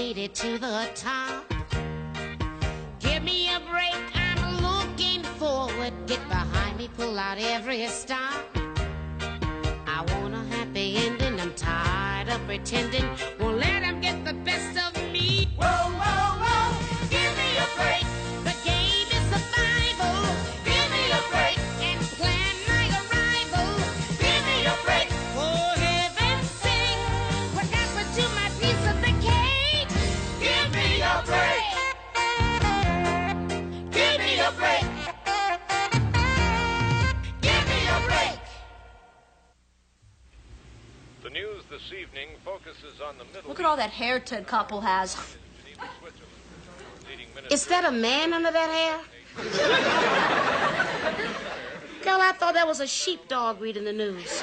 made it to the top. Give me a break, I'm looking forward. Get behind me, pull out every stop. I want a happy ending, I'm tired of pretending. Won't let them get the best of me. Whoa, whoa, whoa, give me a break. The game is survival. Give me a break and plan my arrival. Give me a break. For heaven's sake, what happened to my piece of the cake? Give me a break. Give me a break. Give me a break. The news this evening focuses on the middle. Look at all that hair Ted Koppel has. Is that a man under that hair? Girl, I thought that was a sheepdog reading the news.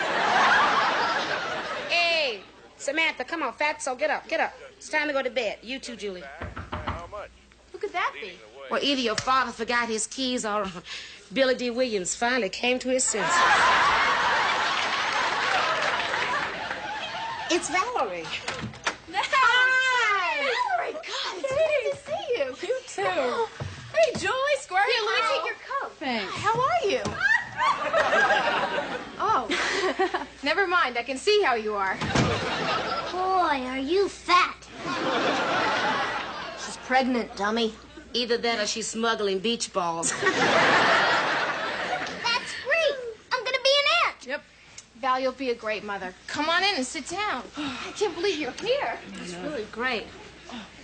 Hey, Samantha, come on, Fatso, get up, get up. It's time to go to bed. You too, Julie. How much? Who could that be? Well, either your father forgot his keys or Billy D. Williams finally came to his senses. It's Valerie. Hi! Valerie, God, it's good to see you. You too. Hey, Julie, square Here, let me pile. take your coat. Thanks. How are you? Oh, never mind. I can see how you are. Boy, are you fat. She's pregnant, dummy. Either that or she's smuggling beach balls. That's great. I'm gonna be an aunt. Yep. Val, you'll be a great mother. Come on in and sit down. I can't believe you're here. It's really great.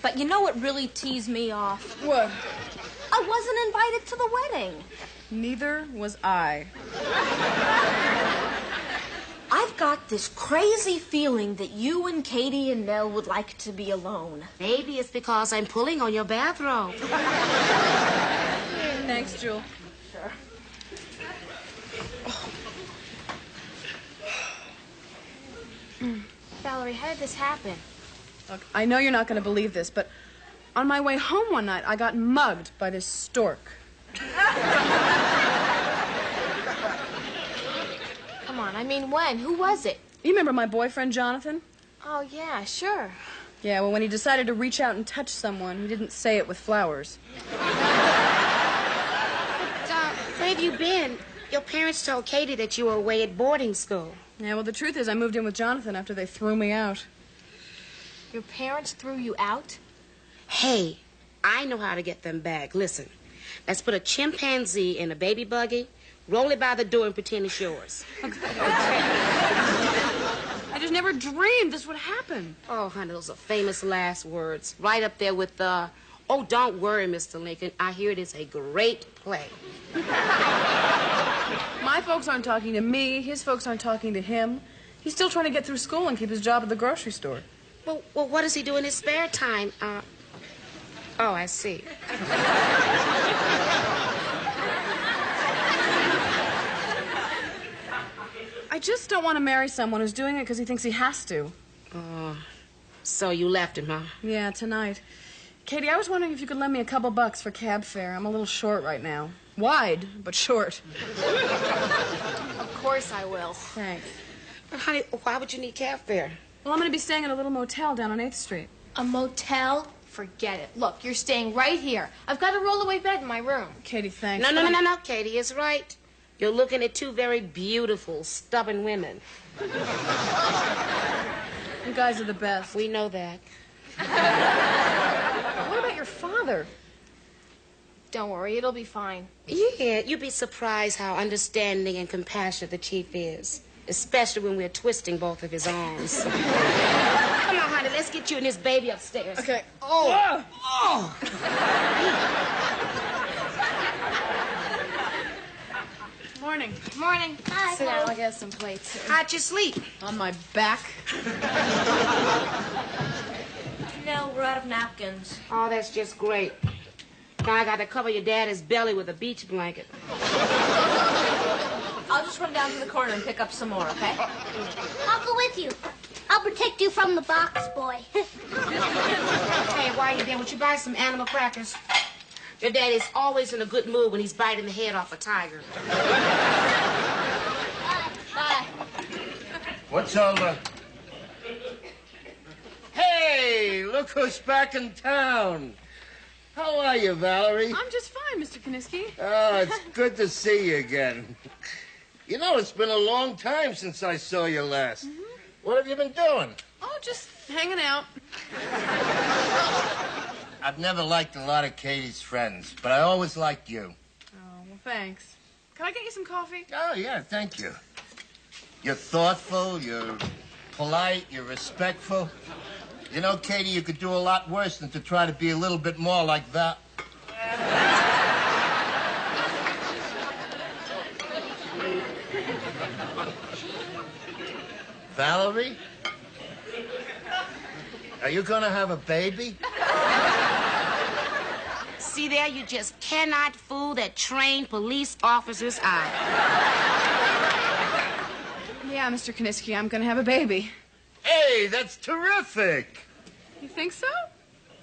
But you know what really teased me off? What? I wasn't invited to the wedding. Neither was I. I've got this crazy feeling that you and Katie and Nell would like to be alone. Maybe it's because I'm pulling on your bathrobe. Thanks, Jewel. Sure. Valerie, how did this happen? Look, I know you're not going to believe this, but on my way home one night, I got mugged by this stork. Come on, I mean when? Who was it? You remember my boyfriend, Jonathan? Oh, yeah, sure. Yeah, well, when he decided to reach out and touch someone, he didn't say it with flowers. Where have you been? Your parents told Katie that you were away at boarding school. Yeah, well, the truth is I moved in with Jonathan after they threw me out. Your parents threw you out? Hey, I know how to get them back. Listen, let's put a chimpanzee in a baby buggy, roll it by the door, and pretend it's yours. I just never dreamed this would happen. Oh, honey, those are famous last words. Right up there with the, oh, don't worry, Mr. Lincoln. I hear it is a great play. My folks aren't talking to me. His folks aren't talking to him. He's still trying to get through school and keep his job at the grocery store. Well, what does he do in his spare time? Oh, I see. I just don't want to marry someone who's doing it because he thinks he has to. Oh, so you left him, huh? Yeah, tonight. Katie, I was wondering if you could lend me a couple bucks for cab fare. I'm a little short right now. Wide, but short. Of course I will. Thanks. But honey, why would you need cab fare? Well, I'm going to be staying at a little motel down on 8th Street. A motel? Forget it. Look, you're staying right here. I've got a rollaway bed in my room. Katie, thanks. No. Katie is right. You're looking at two very beautiful, stubborn women. You guys are the best. We know that. What about your father? Don't worry, it'll be fine. Yeah, you'd be surprised how understanding and compassionate the chief is, especially when we're twisting both of his arms. Come on, honey, let's get you and this baby upstairs. Okay. Oh. Morning. Morning. Hi. Sit down, I'll get some plates. How'd you sleep? On my back. No, we're out of napkins. Oh, that's just great. Now I got to cover your daddy's belly with a beach blanket. I'll just run down to the corner and pick up some more, okay? I'll go with you. I'll protect you from the box boy. Hey, while you're there, would you buy some animal crackers? Your daddy's always in a good mood when he's biting the head off a tiger. Bye. What's all the... Hey, Hey, look who's back in town. How are you, Valerie? I'm just fine, Mr. Kaniski. Oh, it's good to see you again. You know, it's been a long time since I saw you last. Mm-hmm. What have you been doing? Oh, just hanging out. I've never liked a lot of Katie's friends, but I always liked you. Oh, well, thanks. Can I get you some coffee? Oh, yeah, thank you. You're thoughtful, you're polite, you're respectful. You know, Katie, you could do a lot worse than to try to be a little bit more like that. Valerie? Are you gonna have a baby? See there, you just cannot fool that trained police officer's eye. Yeah, Mr. Kaniski, I'm gonna have a baby. Hey, that's terrific. You think so?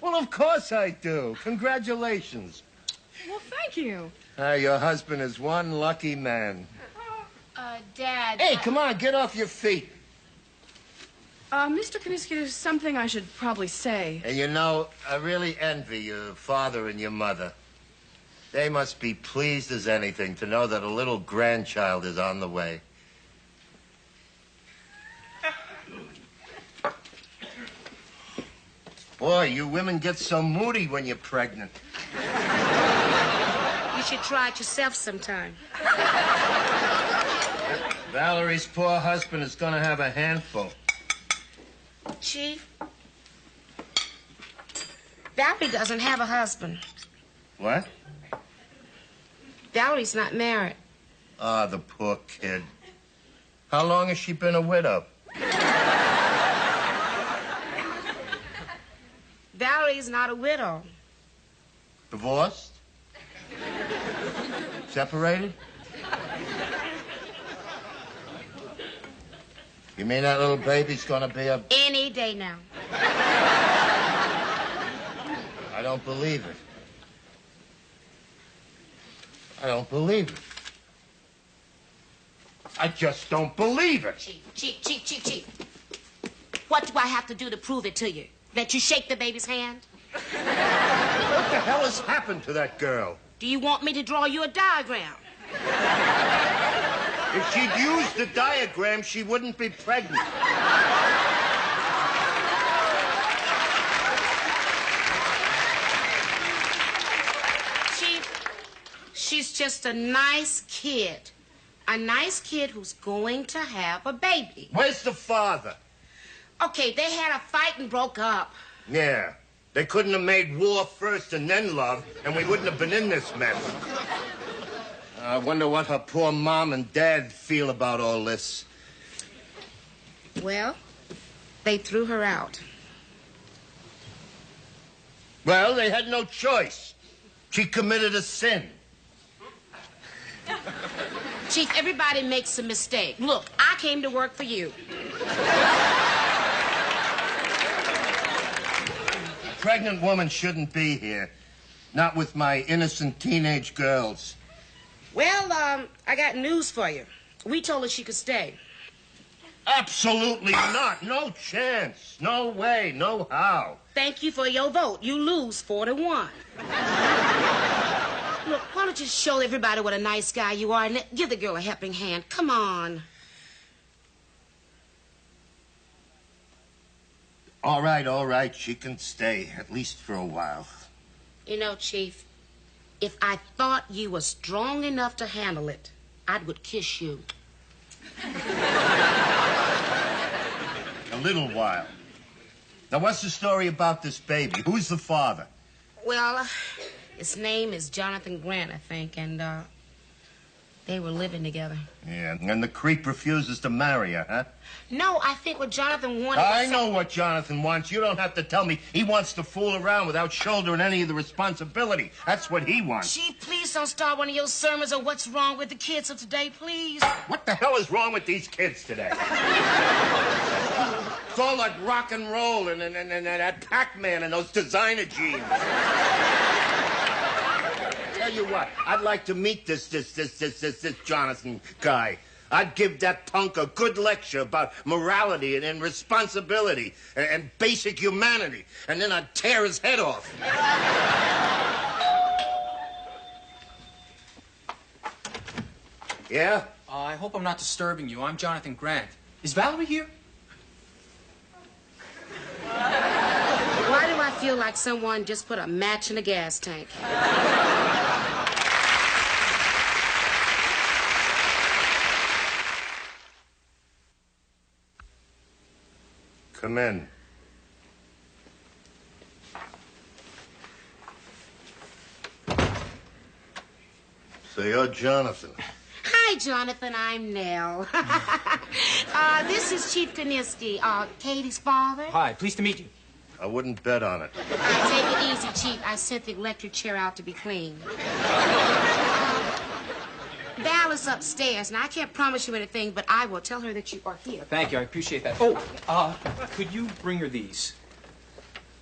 Well, of course I do. Congratulations. Well, thank you. Your husband is one lucky man. Dad... Hey, come on, get off your feet. Mr. Kaniski, there's something I should probably say. And you know, I really envy your father and your mother. They must be pleased as anything to know that a little grandchild is on the way. Boy, you women get so moody when you're pregnant. You should try it yourself sometime. Valerie's poor husband is gonna have a handful. Chief, Valerie doesn't have a husband. What? Valerie's not married. Ah, the poor kid. How long has she been a widow? Valerie's not a widow. Divorced? Separated? You mean that little baby's gonna be a... Any day now. I don't believe it. I don't believe it. I just don't believe it. Chief. What do I have to do to prove it to you? That you shake the baby's hand? What the hell has happened to that girl? Do you want me to draw you a diagram? If she'd used the diagram, she wouldn't be pregnant. She's just a nice kid. A nice kid who's going to have a baby. Where's the father? Okay, they had a fight and broke up. Yeah. They couldn't have made war first and then love, and we wouldn't have been in this mess. I wonder what her poor mom and dad feel about all this. Well, they threw her out. Well, they had no choice. She committed a sin. Chief, everybody makes a mistake. Look, I came to work for you. A pregnant woman shouldn't be here. Not with my innocent teenage girls. Well, I got news for you. We told her she could stay. Absolutely not. No chance. No way. No how. Thank you for your vote. You lose 4-1. Look, why don't you show everybody what a nice guy you are and give the girl a helping hand? Come on. All right. She can stay, at least for a while. You know, Chief, if I thought you were strong enough to handle it, I would kiss you. A little while. Now, what's the story about this baby? Who's the father? Well, his name is Jonathan Grant, I think, and, they were living together. Yeah, and the creep refuses to marry her, huh? No, I think what Jonathan wanted I was know what Jonathan wants. You don't have to tell me. He wants to fool around without shouldering any of the responsibility. That's what he wants. Chief, please don't start one of your sermons on what's wrong with the kids of today, please. What the hell is wrong with these kids today? It's all like rock and roll and that Pac-Man and those designer jeans. Tell you what, I'd like to meet this Jonathan guy. I'd give that punk a good lecture about morality and responsibility and basic humanity, and then I'd tear his head off. Yeah? I hope I'm not disturbing you. I'm Jonathan Grant. Is Valerie here? Why do I feel like someone just put a match in a gas tank? Come in. So you're Jonathan. Hi, Jonathan. I'm Nell. This is Chief Kaniski, Katie's father. Hi, pleased to meet you. I wouldn't bet on it. Take it easy, Chief. I sent the electric chair out to be cleaned. Val is upstairs, and I can't promise you anything, but I will tell her that you are here. Thank you, I appreciate that. Oh, could you bring her these?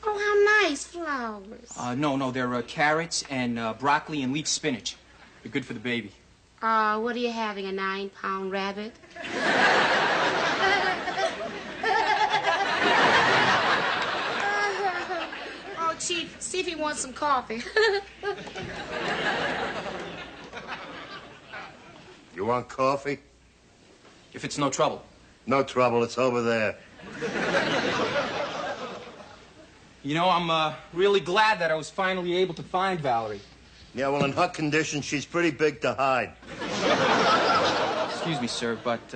Oh, how nice flowers. No, they're carrots and broccoli and leaf spinach. They're good for the baby. What are you having, a 9-pound rabbit? Oh, Chief, see if he wants some coffee. You want coffee? If it's no trouble. No trouble, it's over there. You know, I'm really glad that I was finally able to find Valerie. Yeah, well, in her condition, she's pretty big to hide. Excuse me, sir, but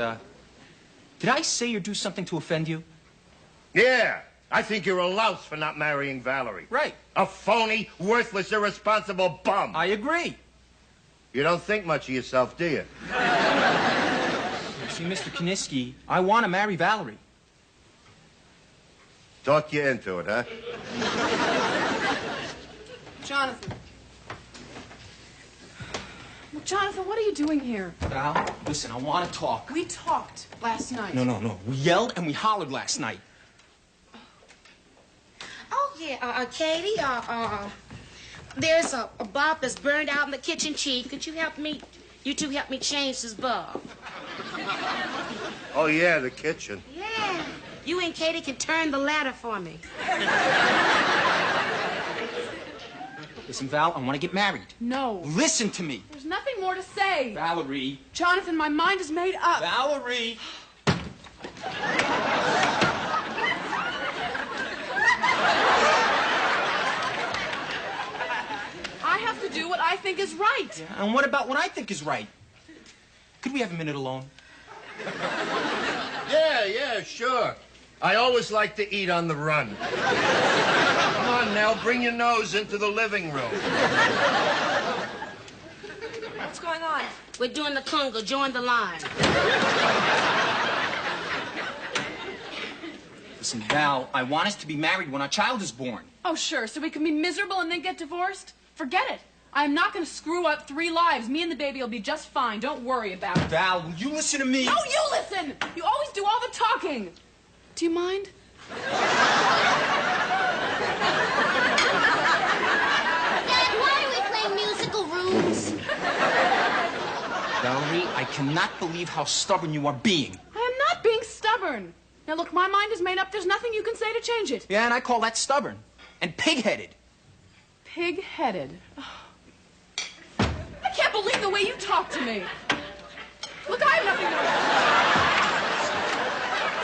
did I say or do something to offend you? Yeah, I think you're a louse for not marrying Valerie. Right. A phony, worthless, irresponsible bum. I agree. You don't think much of yourself, do you? See, Mr. Kaniski, I want to marry Valerie. Talk you into it, huh? Jonathan. Well, Jonathan, what are you doing here? Val, listen, I want to talk. We talked last night. No. We yelled and we hollered last night. Oh, yeah, Katie, there's a bulb that's burned out in the kitchen, Chief. Could you two help me change this bulb? Oh, yeah, the kitchen. Yeah. You and Katie can turn the ladder for me. Listen, Val, I want to get married. No. Listen to me. There's nothing more to say. Valerie. Jonathan, my mind is made up. Valerie. I have to do what I think is right. Yeah, and what about what I think is right? Could we have a minute alone? Yeah, sure. I always like to eat on the run. Come on, Nell, bring your nose into the living room. What's going on? We're doing the conga. Join the line. Listen, Val, I want us to be married when our child is born. Oh, sure. So we can be miserable and then get divorced? Forget it. I'm not going to screw up 3 lives. Me and the baby will be just fine. Don't worry about it. Val, will you listen to me? No, you listen! You always do all the talking. Do you mind? Dad, why are we playing musical rooms? Valerie, I cannot believe how stubborn you are being. I am not being stubborn. Now, look, my mind is made up. There's nothing you can say to change it. Yeah, and I call that stubborn. And pig-headed. Pig-headed. I can't believe the way you talk to me. Look, I have nothing to...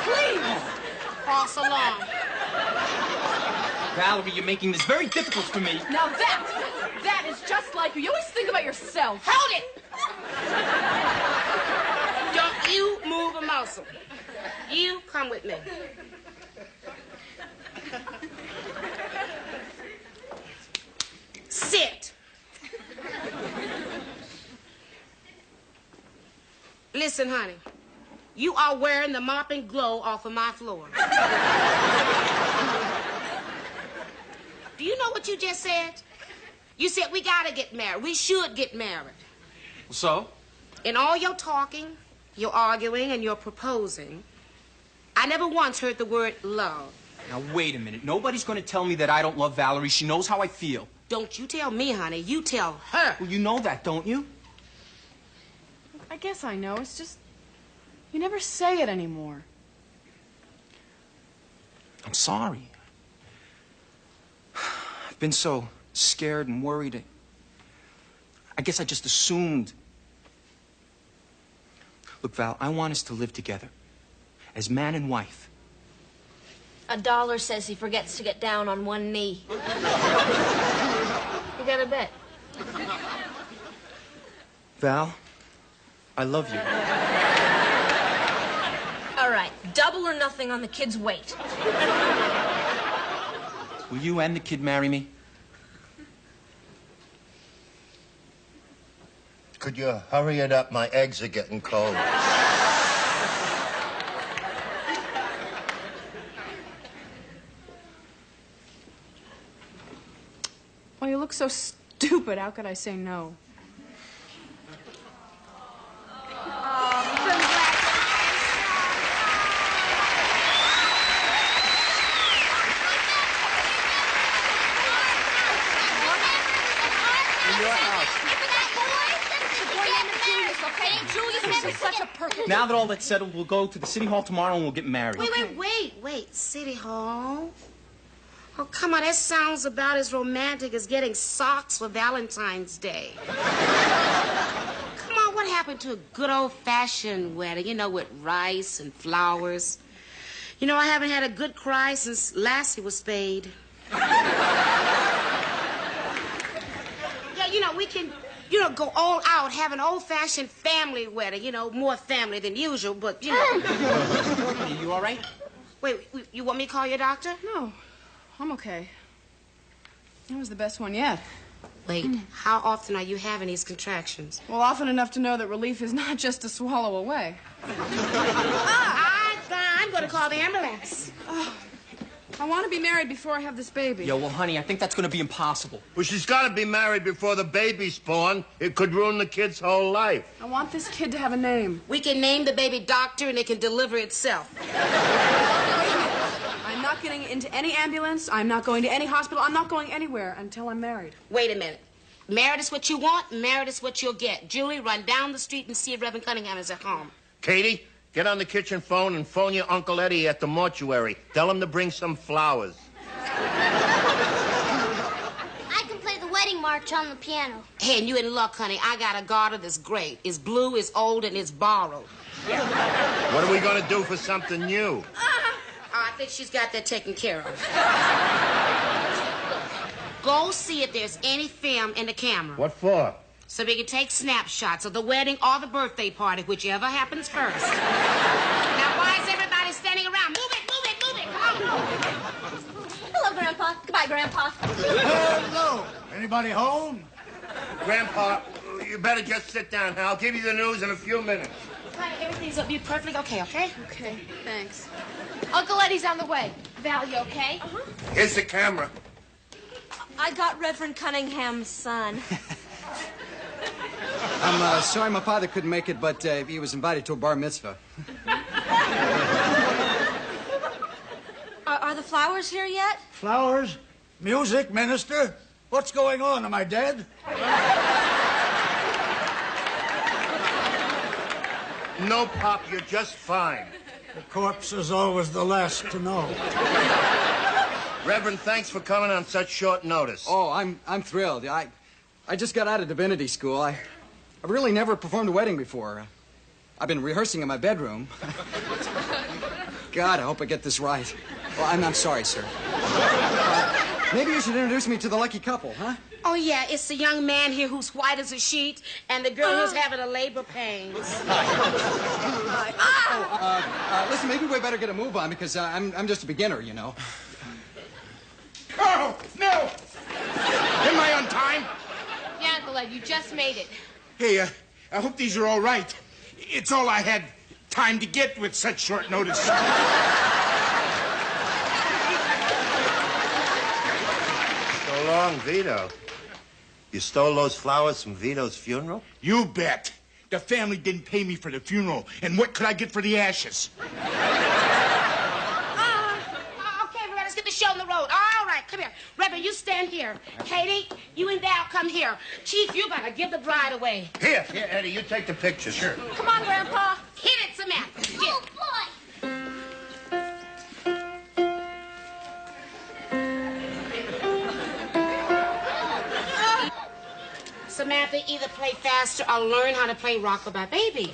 Please! Cross along. Valerie, you're making this very difficult for me. Now that is just like you. You always think about yourself. Hold it! Don't you move a muscle. You come with me. Sit. Listen, honey. You are wearing the mopping glow off of my floor. Do you know what you just said? You said we gotta get married. We should get married. So? In all your talking, your arguing, and your proposing, I never once heard the word love. Now, wait a minute. Nobody's going to tell me that I don't love Valerie. She knows how I feel. Don't you tell me, honey. You tell her. Well, you know that, don't you? I guess I know. It's just You never say it anymore. I'm sorry. I've been so scared and worried. I guess I just assumed. Look, Val, I want us to live together as man and wife. $1 says he forgets to get down on one knee. You got a bet? Val, I love you. All right, double or nothing on the kid's weight. Will you and the kid marry me? Could you hurry it up? My eggs are getting cold. Well, you look so stupid. How could I say no? Now that all that's settled, we'll go to the city hall tomorrow and we'll get married. Wait. City Hall? Oh, come on, that sounds about as romantic as getting socks for Valentine's Day. Come on, what happened to a good old-fashioned wedding, you know, with rice and flowers? You know, I haven't had a good cry since Lassie was spayed. Yeah, you know, we can, you know, go all out, have an old-fashioned family wedding, you know, more family than usual, but, you know. Are you all right? Wait, you want me to call your doctor? No, I'm okay. That was the best one yet. Wait, how often are you having these contractions? Well, often enough to know that relief is not just to swallow away. I'm going to call the ambulance. I want to be married before I have this baby. Yo, well, honey, I think that's going to be impossible. Well, she's got to be married before the baby's born. It could ruin the kid's whole life. I want this kid to have a name. We can name the baby Doctor and it can deliver itself. I'm not getting into any ambulance. I'm not going to any hospital. I'm not going anywhere until I'm married. Wait a minute. Married is what you want, married is what you'll get. Julie, run down the street and see if Reverend Cunningham is at home. Katie, get on the kitchen phone and phone your Uncle Eddie at the mortuary. Tell him to bring some flowers. I can play the wedding march on the piano. Hey, and you in luck, honey. I got a garter that's great. It's blue, it's old, and it's borrowed. What are we going to do for something new? I think she's got that taken care of. Go see if there's any film in the camera. What for? So we can take snapshots of the wedding or the birthday party, whichever happens first. Now, why is everybody standing around? Move it. Come on. Hello, Grandpa. Goodbye, Grandpa. Hello. Anybody home? Grandpa, you better just sit down. I'll give you the news in a few minutes. Everything's gonna be perfectly okay? Okay, thanks. Uncle Eddie's on the way. Val, you okay? Here's the camera. I got Reverend Cunningham's son. I'm sorry my father couldn't make it, but he was invited to a bar mitzvah. Are the flowers here yet? Flowers? Music, minister? What's going on? Am I dead? No, Pop, you're just fine. The corpse is always the last to know. Reverend, thanks for coming on such short notice. Oh, I'm thrilled. I just got out of divinity school. I've really never performed a wedding before. I've been rehearsing in my bedroom. God, I hope I get this right. Well, I'm sorry, sir. Maybe you should introduce me to the lucky couple, huh? Oh, yeah, it's the young man here who's white as a sheet and the girl who's having a labor pains. Listen, maybe we better get a move on because I'm just a beginner, you know. Oh, no! Am I on time? Yeah, Uncle Ed, you just made it. Hey, I hope these are all right. It's all I had time to get with such short notice. So long, Vito. You stole those flowers from Vito's funeral? You bet. The family didn't pay me for the funeral, and what could I get for the ashes? Okay, let's get the show on the road. All right, come here. Reverend, you stand here. Katie, you and Val, come here. Chief, you gotta give the bride away. Here, Eddie, you take the picture. Sure. Come on, Grandpa. Hit it, Samantha. Get. Oh, boy. Samantha, either play faster or learn how to play Rockabye Baby.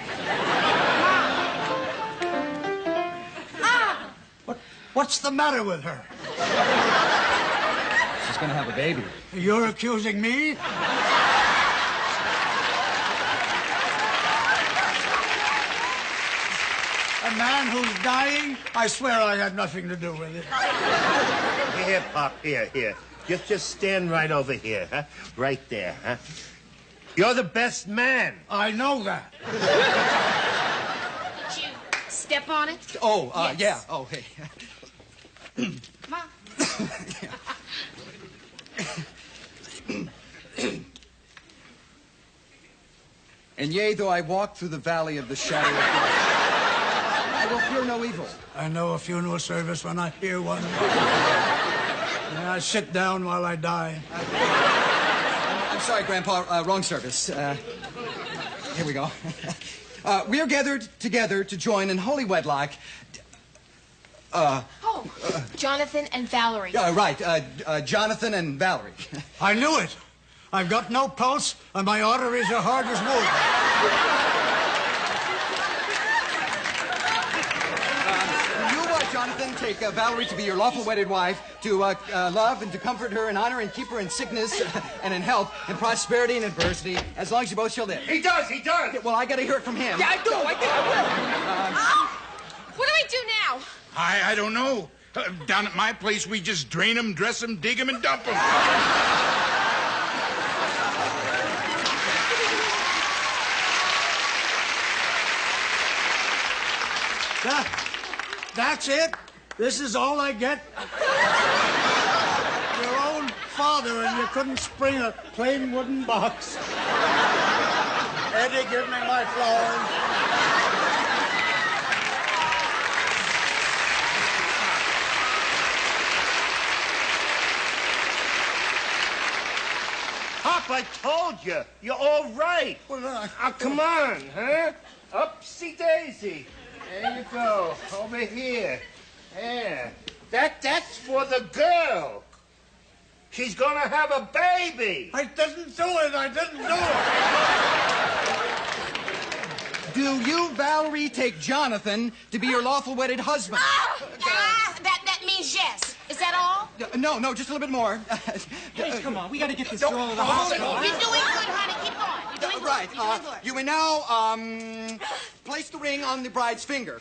What's the matter with her? She's gonna have a baby. You're accusing me? A man who's dying? I swear I had nothing to do with it. Here, Pop, here. Just stand right over here, huh? Right there, huh? You're the best man. I know that. You step on it. Oh, Yes. yeah. Oh, hey. Come on. And yea, though I walk through the valley of the shadow of death, I will fear no evil. I know a funeral service when I hear one. I sit down while I die. I'm sorry, Grandpa. Wrong service. Here we go. We are gathered together to join in holy wedlock. Jonathan and Valerie. Right. Jonathan and Valerie. I knew it. I've got no pulse, and my arteries are hard as wood. You, Jonathan, take Valerie to be your lawful wedded wife, to love and to comfort her and honor and keep her in sickness and in health, in prosperity and adversity, as long as you both shall live. He does. Well, I gotta hear it from him. Yeah, I do. I What do we do now? I don't know. Down at my place, we just drain them, dress them, dig them, and dump them. That's it? This is all I get? Your own father, and you couldn't spring a plain wooden box. Eddie, give me my flowers. Pop, I told you. You're all right. Well, Come on, huh? Upsy daisy. There you go. Over here. Yeah. That's for the girl. She's gonna have a baby. I didn't do it. Do you, Valerie, take Jonathan to be your lawful wedded husband? That means yes. Is that all? No, just a little bit more. Hey, come on. We got to get this girl to the hospital. You're doing good, honey. Keep going. You're doing good. Right. You're doing good. You may now place the ring on the bride's finger.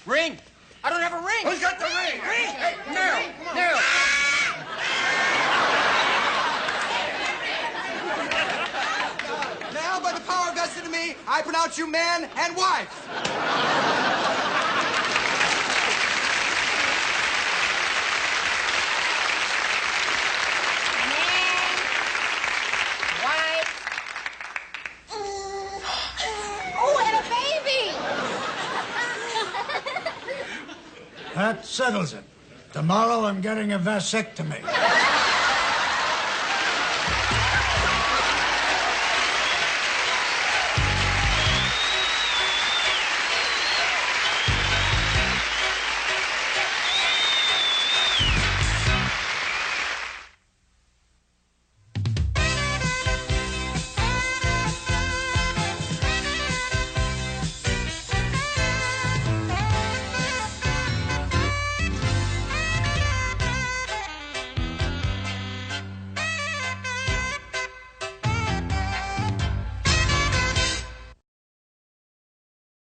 Ring? I don't have a ring. Who's got the ring? Hey, now. Now, by the power vested in me, I pronounce you man and wife. That settles it. Tomorrow I'm getting a vasectomy.